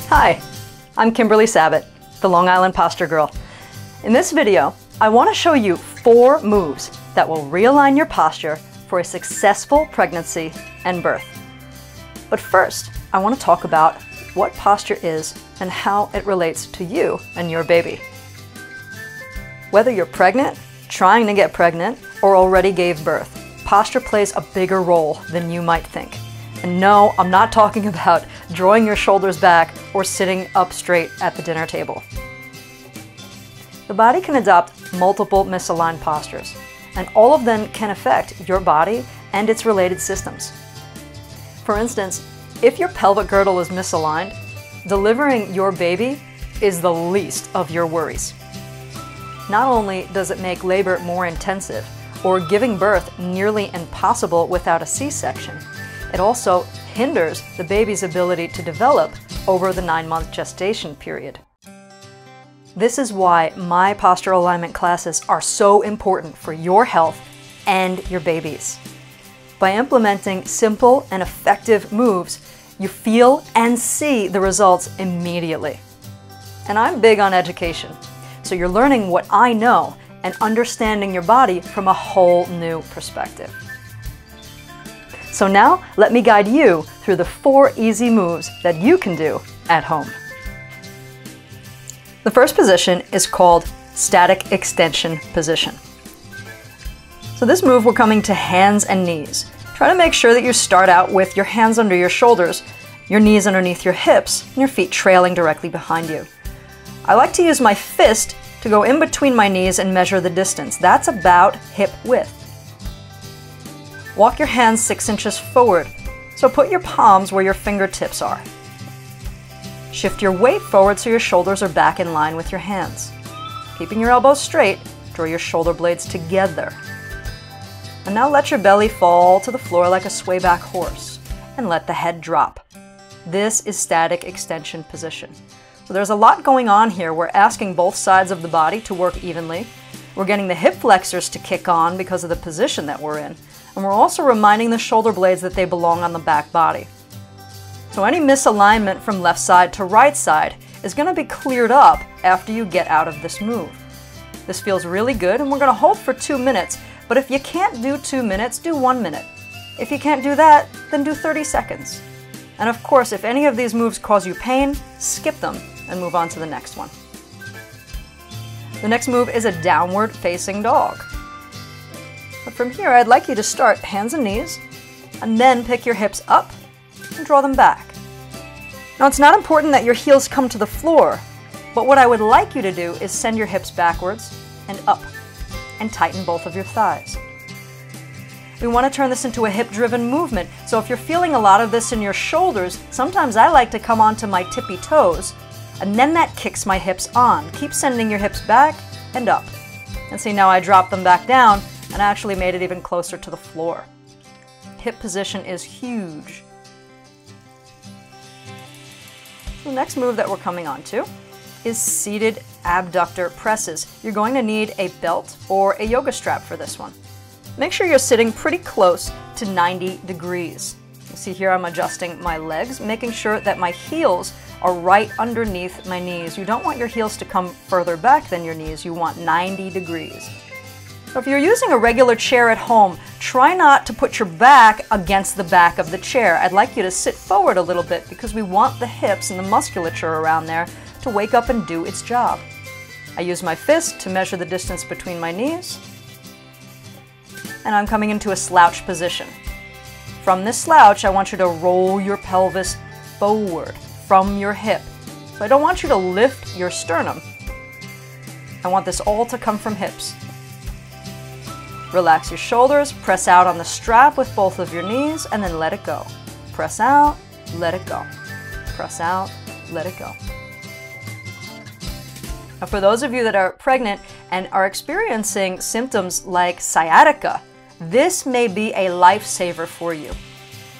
Hi, I'm Kimberly Sabat, the Long Island Posture Girl. In this video, I want to show you 4 moves that will realign your posture for a successful pregnancy and birth. But first, I want to talk about what posture is and how it relates to you and your baby. Whether you're pregnant, trying to get pregnant, or already gave birth, posture plays a bigger role than you might think. And no, I'm not talking about drawing your shoulders back or sitting up straight at the dinner table. The body can adopt multiple misaligned postures, and all of them can affect your body and its related systems. For instance, if your pelvic girdle is misaligned, delivering your baby is the least of your worries. Not only does it make labor more intensive, or giving birth nearly impossible without a C-section, it also hinders the baby's ability to develop over the 9-month gestation period. This is why my posture alignment classes are so important for your health and your baby's. By implementing simple and effective moves, you feel and see the results immediately. And I'm big on education, so you're learning what I know and understanding your body from a whole new perspective. So now, let me guide you through the 4 easy moves that you can do at home. The first position is called static extension position. So this move, we're coming to hands and knees. Try to make sure that you start out with your hands under your shoulders, your knees underneath your hips, and your feet trailing directly behind you. I like to use my fist to go in between my knees and measure the distance. That's about hip width. Walk your hands 6 inches forward, so put your palms where your fingertips are. Shift your weight forward so your shoulders are back in line with your hands. Keeping your elbows straight, draw your shoulder blades together. And now let your belly fall to the floor like a swayback horse, and let the head drop. This is static extension position. So there's a lot going on here. We're asking both sides of the body to work evenly. We're getting the hip flexors to kick on because of the position that we're in. And we're also reminding the shoulder blades that they belong on the back body. So any misalignment from left side to right side is going to be cleared up after you get out of this move. This feels really good, and we're going to hold for 2 minutes, but if you can't do 2 minutes, do 1 minute. If you can't do that, then do 30 seconds. And of course, if any of these moves cause you pain, skip them and move on to the next one. The next move is a downward facing dog. But from here, I'd like you to start hands and knees, and then pick your hips up and draw them back. Now, it's not important that your heels come to the floor, but what I would like you to do is send your hips backwards and up, and tighten both of your thighs. We want to turn this into a hip-driven movement, so if you're feeling a lot of this in your shoulders, sometimes I like to come onto my tippy toes, and then that kicks my hips on. Keep sending your hips back and up. And see, now I dropped them back down, and I actually made it even closer to the floor. Hip position is huge. The next move that we're coming on to is seated abductor presses. You're going to need a belt or a yoga strap for this one. Make sure you're sitting pretty close to 90 degrees. You see here I'm adjusting my legs, making sure that my heels are right underneath my knees. You don't want your heels to come further back than your knees. You want 90 degrees. So if you're using a regular chair at home, try not to put your back against the back of the chair. I'd like you to sit forward a little bit because we want the hips and the musculature around there to wake up and do its job. I use my fist to measure the distance between my knees, and I'm coming into a slouch position. From this slouch, I want you to roll your pelvis forward from your hip. So I don't want you to lift your sternum. I want this all to come from hips. Relax your shoulders, press out on the strap with both of your knees, and then let it go. Press out, let it go. Press out, let it go. Now, for those of you that are pregnant and are experiencing symptoms like sciatica, this may be a lifesaver for you.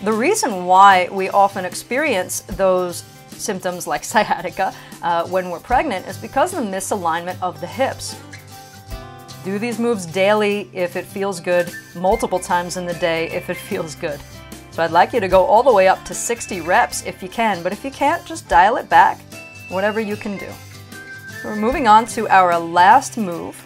The reason why we often experience those symptoms like sciatica when we're pregnant is because of the misalignment of the hips. Do these moves daily if it feels good, multiple times in the day if it feels good. So I'd like you to go all the way up to 60 reps if you can, but if you can't, just dial it back, whatever you can do. So we're moving on to our last move.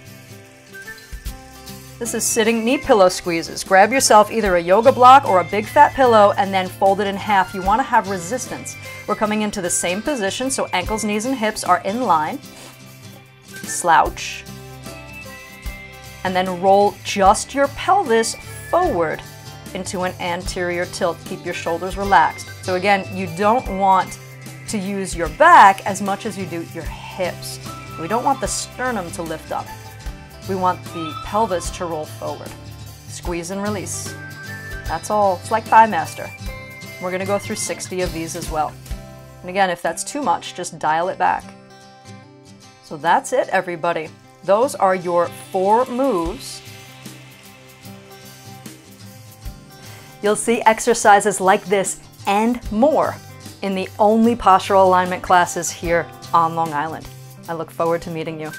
This is sitting knee pillow squeezes. Grab yourself either a yoga block or a big fat pillow and then fold it in half. You want to have resistance. We're coming into the same position, so ankles, knees, and hips are in line. Slouch. And then roll just your pelvis forward into an anterior tilt. Keep your shoulders relaxed. So again, you don't want to use your back as much as you do your hips. We don't want the sternum to lift up. We want the pelvis to roll forward. Squeeze and release. That's all. It's like Thigh Master. We're going to go through 60 of these as well. And again, if that's too much, just dial it back. So that's it, everybody. Those are your 4 moves. You'll see exercises like this and more in the only postural alignment classes here on Long Island. I look forward to meeting you.